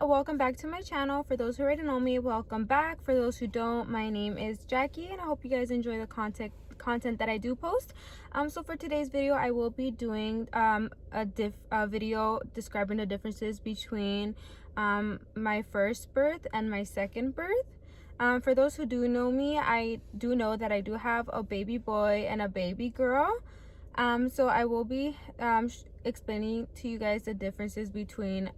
welcome back to my channel. For those who already know me, welcome back. For those who don't, my name is Jackie and I hope you guys enjoy the content that I do post. So for today's video, I will be doing a video describing the differences between my first birth and my second birth. For those who do know me, I do know that I do have a baby boy and a baby girl. So I will be explaining to you guys the differences between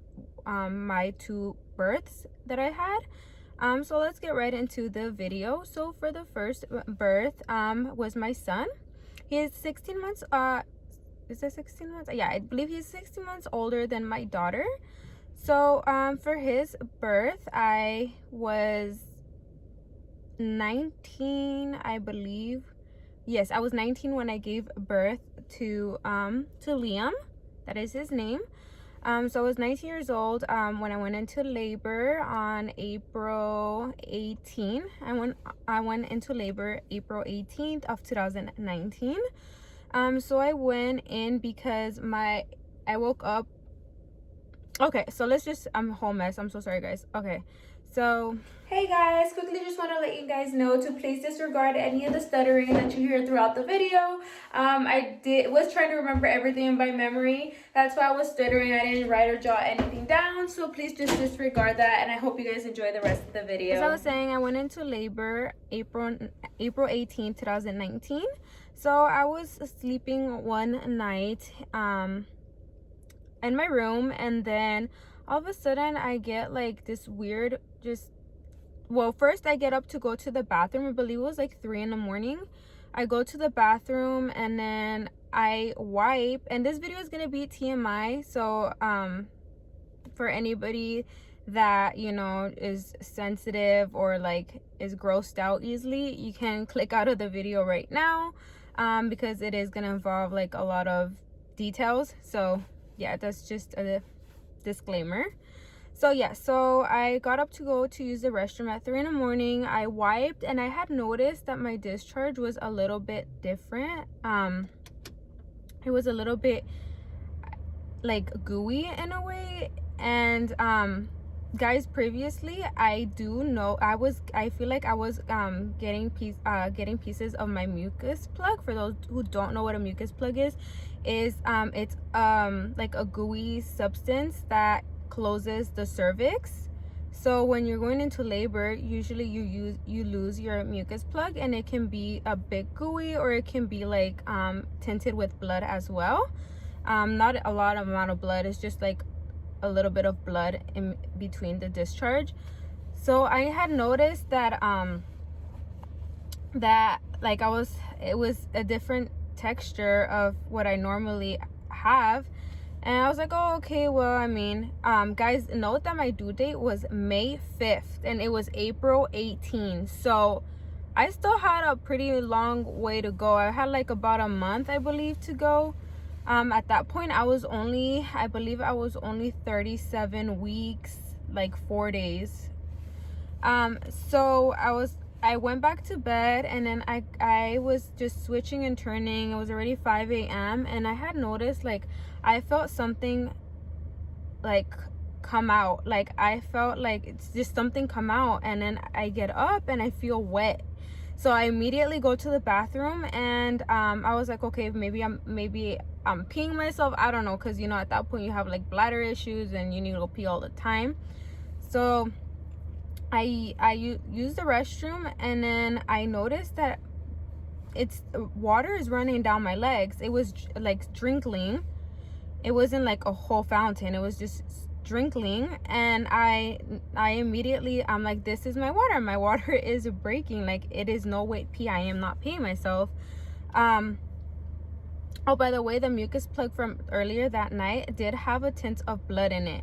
my two births that I had. So let's get right into the video. So for the first birth was my son. He is 16 months is it 16 months? Yeah, I believe he's 16 months older than my daughter. So for his birth, I was 19, I believe. Yes, I was 19 when I gave birth to Liam. That is his name. So I was 19 years old when I went into labor on April 18. I went into labor April 18th of 2019. So I went in because I woke up. Okay, so I'm a whole mess. I'm so sorry, guys. Okay, so hey guys, quickly just want to let you guys know to please disregard any of the stuttering that you hear throughout the video. I was trying to remember everything by memory. That's why I was stuttering. I didn't write or jot anything down, so please just disregard that, and I hope you guys enjoy the rest of the video. As I was saying, I went into labor April 18, 2019. So I was sleeping one night in my room, and then all of a sudden I get like this weird first I get up to go to the bathroom. I believe it was like 3 in the morning. I go to the bathroom and then I wipe, and this video is gonna be TMI, so for anybody that, you know, is sensitive or like is grossed out easily, you can click out of the video right now, because it is gonna involve like a lot of details. So yeah, that's just a disclaimer. So yeah, so I got up to go to use the restroom at 3 in the morning. I wiped and I had noticed that my discharge was a little bit different. It was a little bit like gooey in a way. And guys, previously I feel like I was getting pieces of my mucus plug. For those who don't know what a mucus plug is it's like a gooey substance that closes the cervix. So when you're going into labor, usually you lose your mucus plug, and it can be a bit gooey, or it can be like tinted with blood as well. Not a lot of amount of blood, it's just like a little bit of blood in between the discharge. So I had noticed that like it was a different texture of what I normally have. And I was like, oh, okay, well, I mean, guys, note that my due date was May 5th and it was April 18. So I still had a pretty long way to go. I had like about a month, I believe, to go. At that point, I believe I was only 37 weeks, like 4 days. So I went back to bed, and then I was just switching and turning. It was already 5 a.m. and I had noticed like I felt something like come out. Like I felt like it's just something come out, and then I get up and I feel wet. So I immediately go to the bathroom, and I was like, okay, maybe I'm peeing myself. I don't know, because you know at that point you have like bladder issues and you need to go pee all the time. So I used the restroom, and then I noticed that water is running down my legs. It was like trickling. It wasn't like a whole fountain, it was just trickling. And I immediately, I'm like, this is my water is breaking. Like, it is no weight pee. I am not peeing myself. Oh, by the way, the mucus plug from earlier that night did have a tint of blood in it.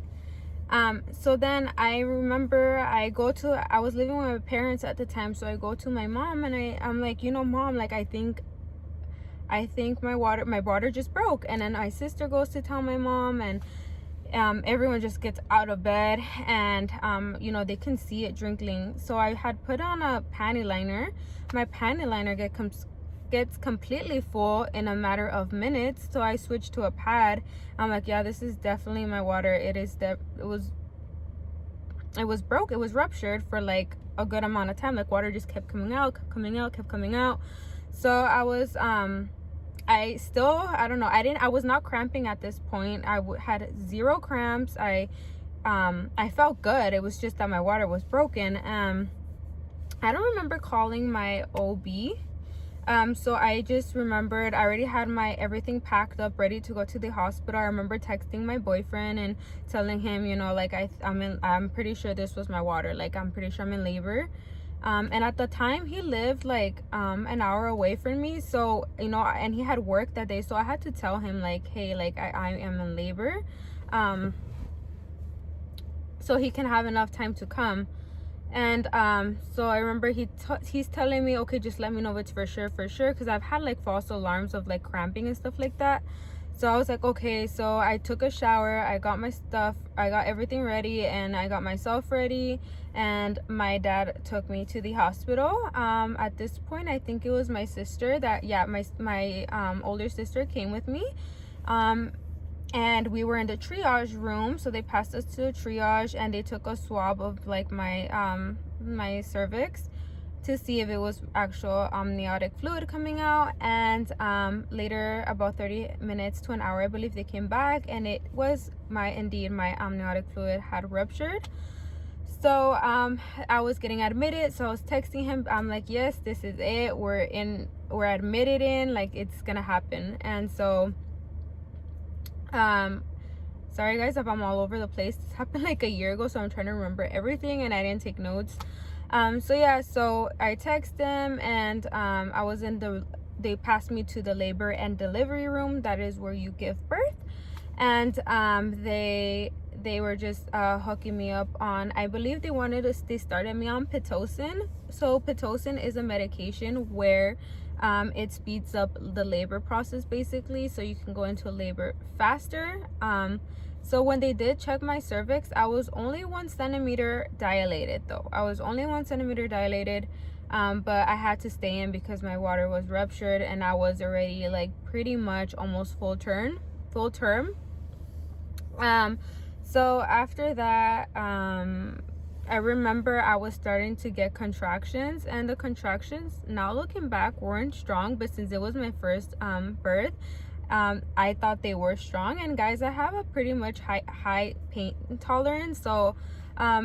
So then I remember I was living with my parents at the time, so I go to my mom and I'm like, you know, Mom, like I think my water just broke. And then my sister goes to tell my mom, and everyone just gets out of bed, and you know, they can see it trickling. So I had put on a panty liner. My panty liner gets completely full in a matter of minutes, so I switched to a pad. I'm like, yeah, this is definitely my water. It was it was broke. It was ruptured for like a good amount of time. Like water just kept coming out, kept coming out, kept coming out. So I was I don't know, I was not cramping at this point. Had zero cramps. I felt good. It was just that my water was broken. I don't remember calling my OB. So I just remembered I already had my everything packed up, ready to go to the hospital. I remember texting my boyfriend and telling him, you know, like I'm pretty sure this was my water. Like I'm pretty sure I'm in labor. And at the time he lived like an hour away from me, so you know, and he had work that day, so I had to tell him like, hey, like I am in labor, so he can have enough time to come. And so I remember he's telling me, okay, just let me know if it's for sure, because I've had like false alarms of like cramping and stuff like that. So I was like, okay. So I took a shower, I got my stuff, I got everything ready, and I got myself ready, and my dad took me to the hospital. At this point, I think it was my sister that, yeah, my older sister came with me. And we were in the triage room, so they passed us to a triage, and they took a swab of like my my cervix to see if it was actual amniotic fluid coming out. And later, about 30 minutes to an hour, I believe, they came back, and it was indeed my amniotic fluid had ruptured. So I was getting admitted, so I was texting him. I'm like, yes, this is it, we're admitted in, like it's gonna happen. And so sorry guys if I'm all over the place. This happened like a year ago, so I'm trying to remember everything, and I didn't take notes. So yeah, so I text them, and I was they passed me to the labor and delivery room. That is where you give birth. And they were just hooking me up on, I believe they started me on Pitocin. So Pitocin is a medication where it speeds up the labor process, basically, so you can go into labor faster. So when they did check my cervix, I was only 1 centimeter dilated, though. I was only 1 centimeter dilated, but I had to stay in because my water was ruptured, and I was already like pretty much almost full term. So after that, I remember I was starting to get contractions, and the contractions, now looking back, weren't strong, but since it was my first birth, I thought they were strong. And guys, I have a pretty much high pain tolerance, so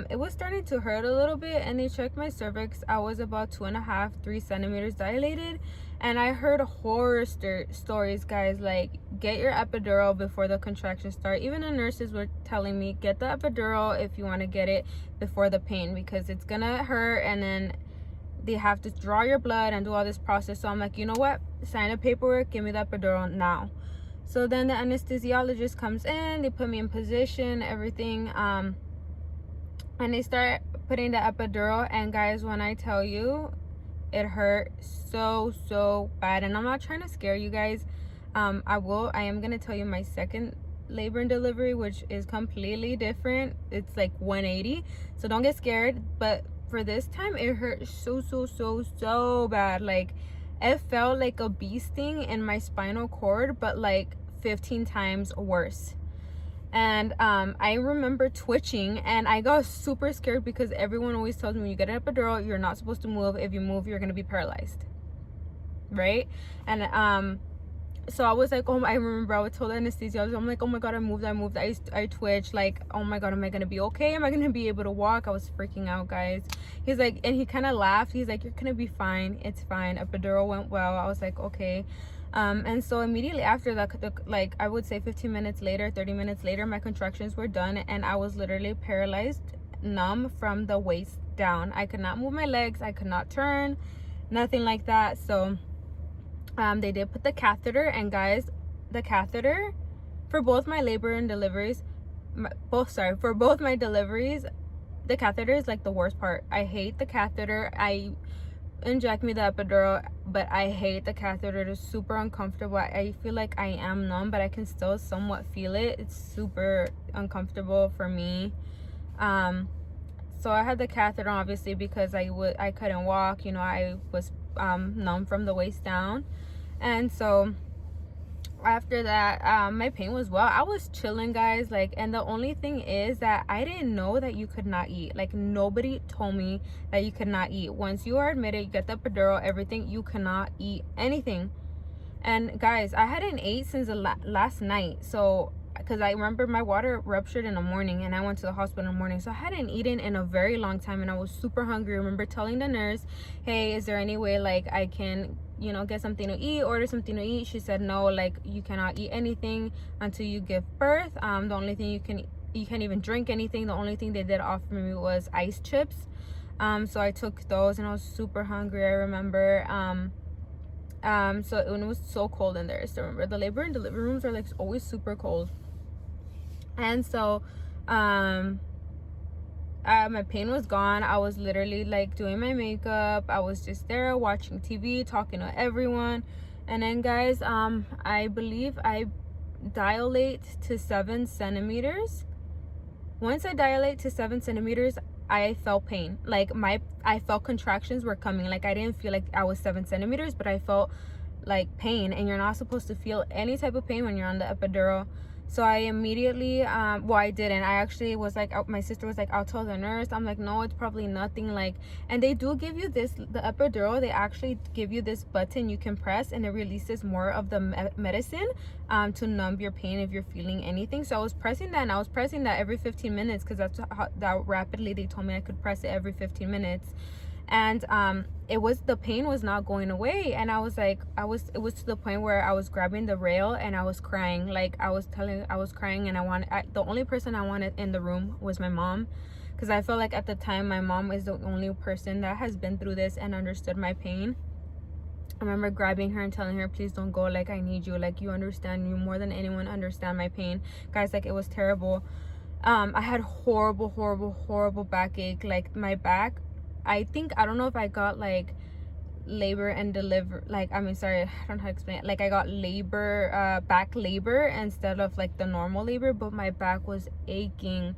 it was starting to hurt a little bit. And they checked my cervix. I was about 2.5-3 centimeters dilated, and I heard horror stories, guys, like get your epidural before the contractions start. Even the nurses were telling me, get the epidural if you want to get it before the pain, because it's gonna hurt, and then they have to draw your blood and do all this process. So I'm like, you know what, sign the paperwork, give me the epidural now. So then the anesthesiologist comes in, they put me in position, everything, and they start putting the epidural. And guys, when I tell you, it hurt so bad. And I'm not trying to scare you guys. I am gonna tell you my second labor and delivery, which is completely different. It's like 180, so don't get scared. But for this time, it hurt so bad. Like it felt like a bee sting in my spinal cord, but like 15 times worse. And I remember twitching, and I got super scared because everyone always tells me, when you get an epidural, you're not supposed to move. If you move, you're gonna be paralyzed, right? And so I was like, oh, I remember I would tell the anesthesiologist, I'm like, oh my god, I moved, I twitched, like, oh my god, am I gonna be okay? Am I gonna be able to walk? I was freaking out, guys. He's like, and he kind of laughed, he's like, you're gonna be fine, it's fine, epidural went well. I was like, okay. And so immediately after that, like I would say 15 minutes later, 30 minutes later, my contractions were done, and I was literally paralyzed, numb from the waist down. I could not move my legs, I could not turn, nothing like that. So they did put the catheter, and guys, the catheter for both my labor and deliveries, for both my deliveries, the catheter is like the worst part. I hate the catheter. I inject me the epidural, but I hate the catheter. It is super uncomfortable. I feel like I am numb, but I can still somewhat feel it. It's super uncomfortable for me. So I had the catheter obviously because I couldn't walk, you know, I was numb from the waist down. And so after that, my pain was well. I was chilling, guys, like, and the only thing is that I didn't know that you could not eat. Like, nobody told me that you could not eat. Once you are admitted, you get the epidural, everything, you cannot eat anything. And guys, I hadn't ate since the last night. So because I remember my water ruptured in the morning and I went to the hospital in the morning, so I hadn't eaten in a very long time and I was super hungry. I remember telling the nurse, hey, is there any way like I can, you know, get something to eat, order something to eat? She said no, like you cannot eat anything until you give birth. The only thing you can't even drink anything. The only thing they did offer me was ice chips. So I took those and I was super hungry, I remember. So it was so cold in there. I still remember the labor and delivery rooms are like always super cold. And so my pain was gone. I was literally like doing my makeup. I was just there watching TV, talking to everyone. And then guys, I believe I dilate to 7 centimeters. Once I dilate to 7 centimeters, I felt pain. Like I felt contractions were coming. Like I didn't feel like I was 7 centimeters, but I felt like pain, and you're not supposed to feel any type of pain when you're on the epidural. So I immediately well, I didn't. I actually was like, my sister was like, I'll tell the nurse. I'm like, no, it's probably nothing. Like, and they do give you this, the epidural, they actually give you this button you can press and it releases more of the medicine to numb your pain if you're feeling anything. So I was pressing that, and I was pressing that every 15 minutes because that's how rapidly they told me I could press it every 15 minutes. And it was, the pain was not going away, and I was like, it was to the point where I was grabbing the rail and I was crying. Like I was crying, and the only person I wanted in the room was my mom, because I felt like at the time my mom is the only person that has been through this and understood my pain. I remember grabbing her and telling her, please don't go, like I need you, like you understand, you more than anyone understand my pain. Guys, like it was terrible. I had horrible backache. Like my back, I don't know if I got like labor and deliver, like I don't know how to explain it. Like I got labor, back labor instead of like the normal labor, but my back was aching.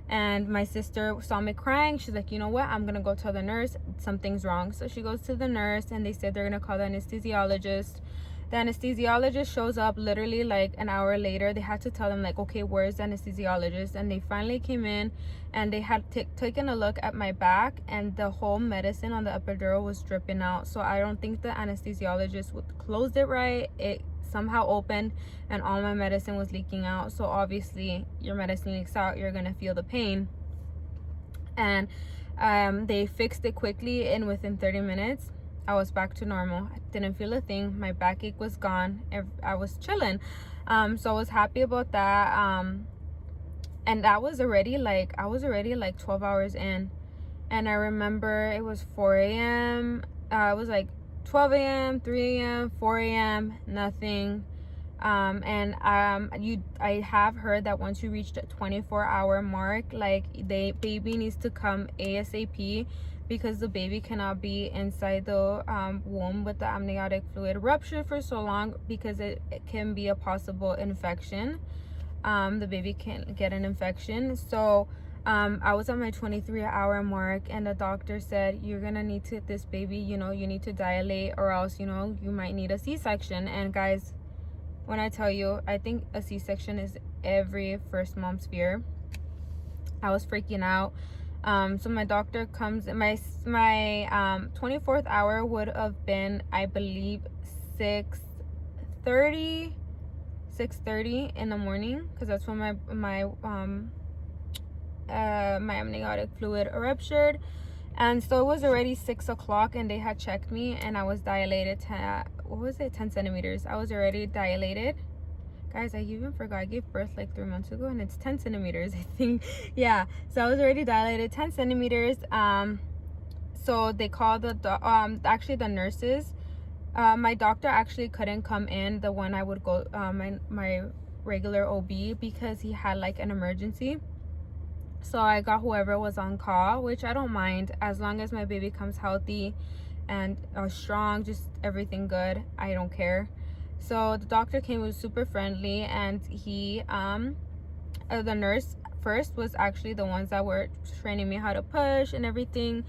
And my sister saw me crying. She's like, you know what, I'm gonna go tell the nurse something's wrong. So she goes to the nurse and they said they're gonna call the anesthesiologist. The anesthesiologist shows up literally like an hour later. They had to tell them like, okay, where's the anesthesiologist? And they finally came in and they had taken a look at my back, and the whole medicine on the epidural was dripping out. So I don't think the anesthesiologist closed it right. It somehow opened and all my medicine was leaking out. So obviously your medicine leaks out, you're gonna feel the pain. And they fixed it quickly, and within 30 minutes I was back to normal. I didn't feel a thing. My backache was gone. I was chilling. So I was happy about that. And that was already like, I was already like 12 hours in. And I remember it was 4 a.m. It was like 12 a.m., 3 a.m., 4 a.m., nothing. I have heard that once you reach the 24-hour mark, like baby needs to come ASAP, because the baby cannot be inside the womb with the amniotic fluid ruptured for so long, because it can be a possible infection. The baby can get an infection. So I was at my 23-hour mark, and the doctor said, you're gonna need to, this baby, you know, you need to dilate, or else, you know, you might need a C-section. And guys, when I tell you, I think a C-section is every first mom's fear. I was freaking out. So my doctor comes, my 24th hour would have been, I believe, 6:30 in the morning, because that's when my amniotic fluid ruptured. And so it was already 6 o'clock, and they had checked me, and I was dilated to, 10 centimeters. I was already dilated. Guys, I even forgot, I gave birth like 3 months ago, and it's 10 centimeters, I think. Yeah, so I was already dilated 10 centimeters. So they called actually the nurses. My doctor actually couldn't come in, the one I would go, my regular OB, because he had like an emergency. So I got whoever was on call, which I don't mind, as long as my baby comes healthy and strong, just everything good. I don't care. So the doctor came, was super friendly, and he the nurse first was actually the ones that were training me how to push and everything.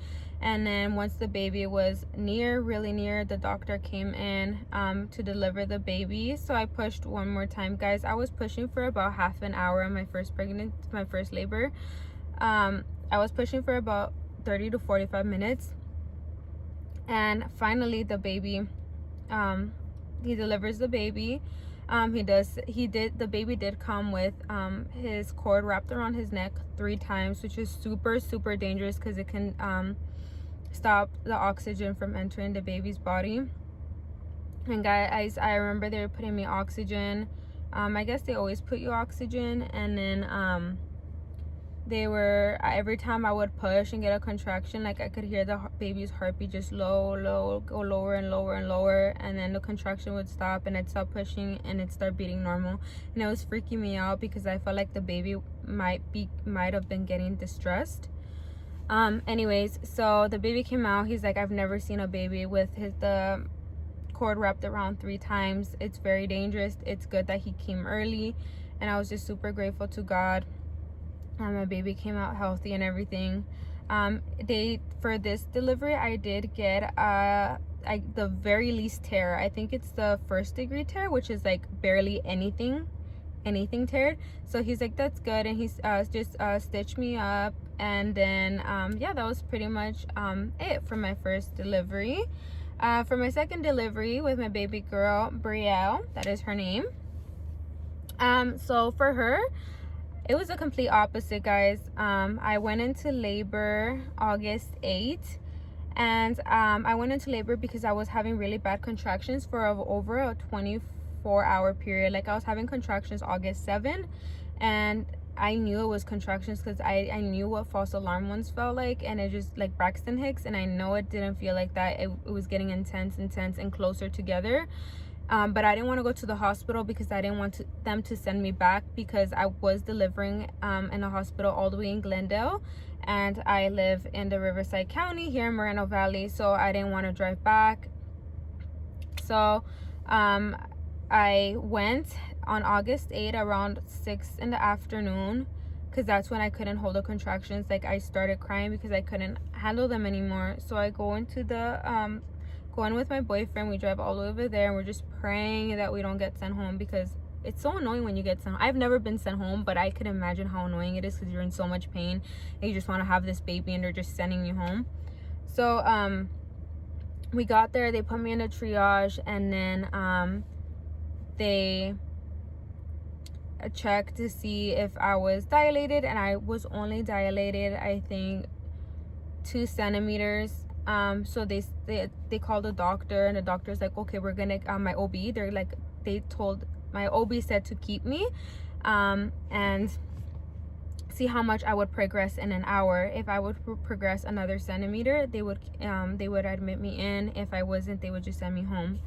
And then once the baby was really near, the doctor came in to deliver the baby. So I pushed one more time, guys. I was pushing for about half an hour on my first labor. I was pushing for about 30 to 45 minutes. And finally the baby, he delivers the baby. The baby did come with his cord wrapped around his neck 3 times, which is super dangerous because it can stop the oxygen from entering the baby's body. And guys, I remember they were putting me oxygen. I guess they always put you oxygen. And then they were, every time I would push and get a contraction, like I could hear the baby's heartbeat just go lower and lower, and then the contraction would stop and I'd stop pushing and it'd start beating normal. And it was freaking me out because I felt like the baby might have been getting distressed. Anyways, so the baby came out. He's like, I've never seen a baby with the cord wrapped around 3 times. It's very dangerous. It's good that he came early, and I was just super grateful to God. My baby came out healthy and everything. For this delivery, I did get the very least tear. I think it's the 1st degree tear, which is like barely anything teared. So he's like, that's good, and he's just stitched me up. And then yeah, that was pretty much it for my first delivery. For my second delivery with my baby girl Brielle, that is her name. So for her, it was a complete opposite, guys. I went into labor August 8th, and I went into labor because I was having really bad contractions for over a 24-hour period. Like I was having contractions August 7th, and I knew it was contractions because I knew what false alarm ones felt like, and it just like Braxton Hicks, and I know it didn't feel like that. It was getting intense and closer together. But I didn't want to go to the hospital because I didn't want them to send me back, because I was delivering in a hospital all the way in Glendale, and I live in the Riverside County here in Moreno Valley, so I didn't want to drive back. So I went on August 8th around 6 in the afternoon, because that's when I couldn't hold the contractions. Like I started crying because I couldn't handle them anymore. So I go into the going with my boyfriend. We drive all over there, and we're just praying that we don't get sent home, because it's so annoying when you get sent home. I've never been sent home, but I could imagine how annoying it is, because you're in so much pain and you just want to have this baby and they're just sending you home. So we got there, they put me in a triage, and then they checked to see if I was dilated, and I was only dilated, I think, 2 centimeters. So they called the doctor, and the doctor's like, okay, we're gonna my OB, my OB said to keep me and see how much I would progress in an hour. If I would progress another centimeter, they would admit me in. If I wasn't, they would just send me home.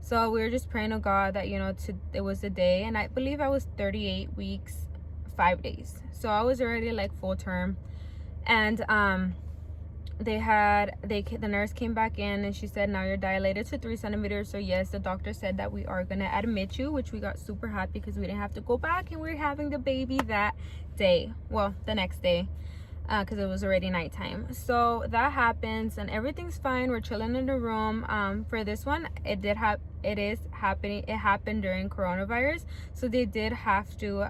So we were just praying to God that, it was the day, and I believe I was 38 weeks 5 days, so I was already like full term. And the nurse came back in, and she said, now you're dilated to 3 centimeters. So yes, the doctor said that we are gonna admit you, which we got super happy because we didn't have to go back, and we were having the baby that day, well, the next day, because it was already nighttime. So that happens, and everything's fine. We're chilling in the room. For this one, it happened during coronavirus, so they did have to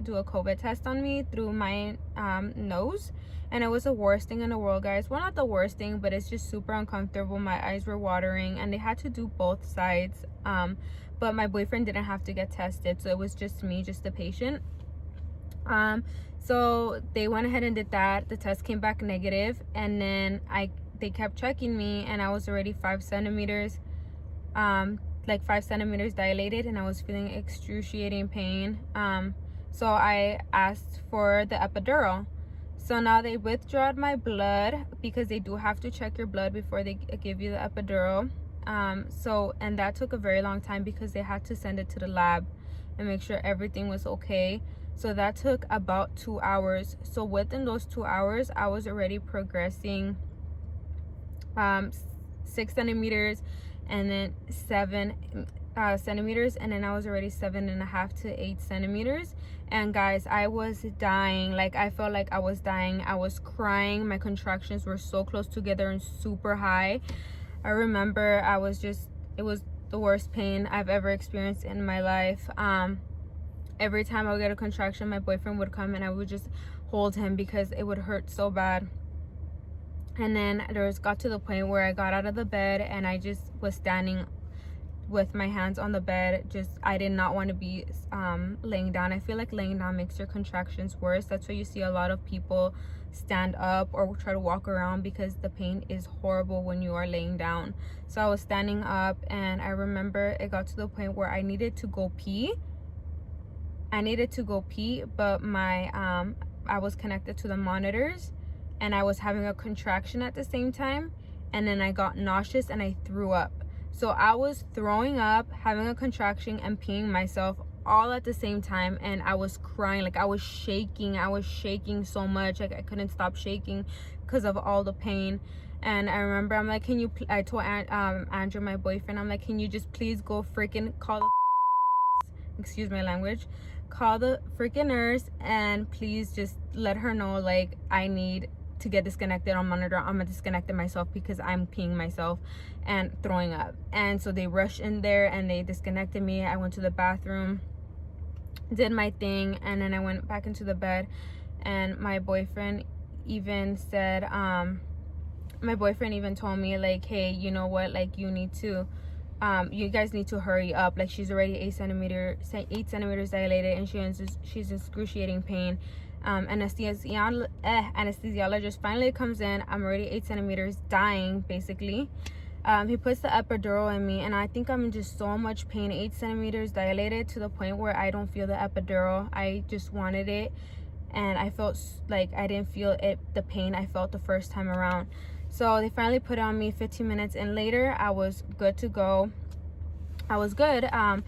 do a COVID test on me through my nose. And it was the worst thing in the world, guys. Well, not the worst thing, but it's just super uncomfortable. My eyes were watering, and they had to do both sides. But my boyfriend didn't have to get tested, so it was just me, just the patient. So they went ahead and did that. The test came back negative, and then they kept checking me, and I was already 5 centimeters, like 5 centimeters dilated, and I was feeling excruciating pain. So I asked for the epidural. So now they withdrew my blood, because they do have to check your blood before they give you the epidural. And that took a very long time, because they had to send it to the lab and make sure everything was okay. So that took about 2 hours. So within those 2 hours, I was already progressing 6 centimeters, and then centimeters, and then I was already 7.5 to 8 centimeters. And guys, I was dying. Like, I felt like I was dying. I was crying. My contractions were so close together and super high. I remember I was just, it was the worst pain I've ever experienced in my life. Every time I would get a contraction, my boyfriend would come and I would just hold him because it would hurt so bad. And then got to the point where I got out of the bed and I just was standing with my hands on the bed. Just, I did not want to be laying down. I feel like laying down makes your contractions worse. That's why you see a lot of people stand up or try to walk around, because the pain is horrible when you are laying down. So I was standing up, and I remember it got to the point where I needed to go pee. But my I was connected to the monitors and I was having a contraction at the same time, and then I got nauseous and I threw up. So I was throwing up, having a contraction, and peeing myself all at the same time, and I was crying. Like, I was shaking so much. Like, I couldn't stop shaking because of all the pain. And I remember I'm like, can you I told Andrew, my boyfriend, I'm like, can you just please go freaking call the excuse my language, call the freaking nurse and please just let her know, like, I need to get disconnected on monitor. I'm gonna disconnect it myself because I'm peeing myself and throwing up. And so they rushed in there and they disconnected me. I went to the bathroom, did my thing, and then I went back into the bed. And my boyfriend even said, my boyfriend even told me, like, hey, you know what, like, you need to you guys need to hurry up. Like, she's already 8 centimeters dilated and she's in excruciating pain. Anesthesiologist finally comes in. I'm already 8 centimeters, dying basically. He puts the epidural in me, and I think I'm in just so much pain. 8 centimeters dilated to the point where I don't feel the epidural. I just wanted it, and I felt like I didn't feel it, the pain I felt the first time around. So they finally put it on me. 15 minutes in later, I was good to go. I was good. I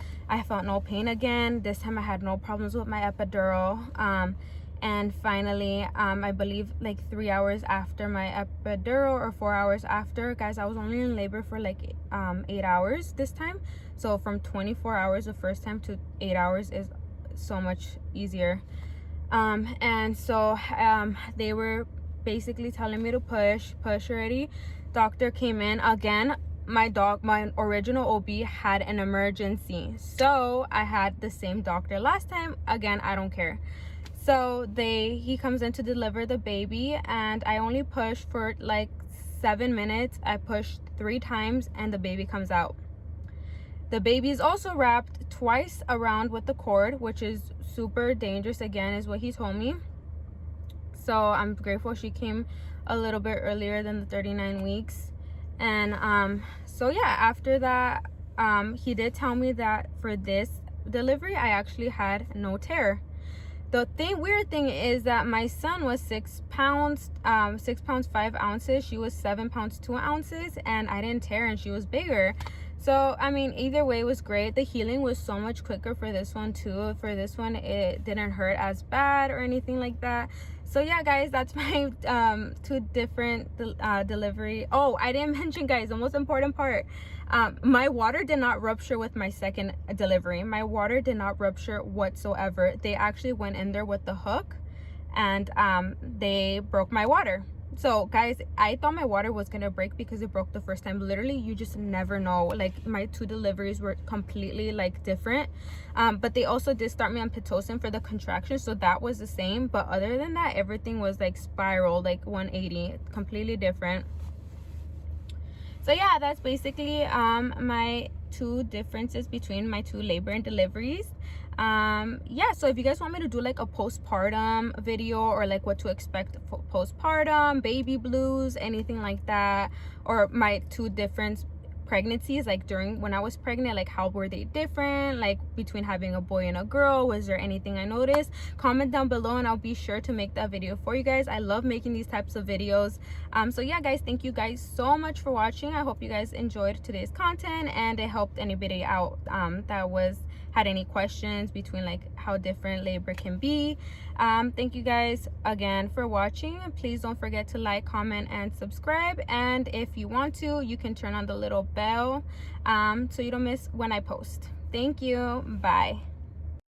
felt no pain again. This time I had no problems with my epidural. And finally, I believe like 3 hours after my epidural, or 4 hours after, guys, I was only in labor for like 8 hours this time. So from 24 hours the first time to 8 hours is so much easier. And so they were basically telling me to push already. Doctor came in again. My original OB had an emergency, so I had the same doctor last time. Again, I don't care. So he comes in to deliver the baby, and I only pushed for like 7 minutes. I pushed 3 times and the baby comes out. The baby is also wrapped twice around with the cord, which is super dangerous, again, is what he told me. So I'm grateful she came a little bit earlier than the 39 weeks. And so yeah, after that, he did tell me that for this delivery I actually had no tear. The weird thing is that my son was 6 pounds 5 ounces, she was 7 pounds 2 ounces, and I didn't tear and she was bigger. So I mean, either way, it was great. The healing was so much quicker for this one too. For this one, it didn't hurt as bad or anything like that. So yeah, guys, that's my 2 different delivery. Oh, I didn't mention, guys, the most important part. My water did not rupture with my second delivery. My water did not rupture whatsoever. They actually went in there with the hook and they broke my water. So guys, I thought my water was gonna break because it broke the first time. Literally, you just never know. Like, my 2 deliveries were completely like different. But they also did start me on Pitocin for the contractions, so that was the same. But other than that, everything was like spiral, like 180, completely different. So yeah, that's basically my 2 differences between my 2 labor and deliveries. Yeah, so if you guys want me to do like a postpartum video, or like what to expect for postpartum, baby blues, anything like that, or my 2 different pregnancies, like during when I was pregnant, like how were they different, like between having a boy and a girl, was there anything I noticed? Comment down below and I'll be sure to make that video for you guys. I love making these types of videos. So yeah, guys, thank you guys so much for watching. I hope you guys enjoyed today's content and it helped anybody out that had any questions between like how different labor can be. Thank you guys again for watching. Please don't forget to like, comment, and subscribe. And if you want to, you can turn on the little bell so you don't miss when I post. Thank you. Bye.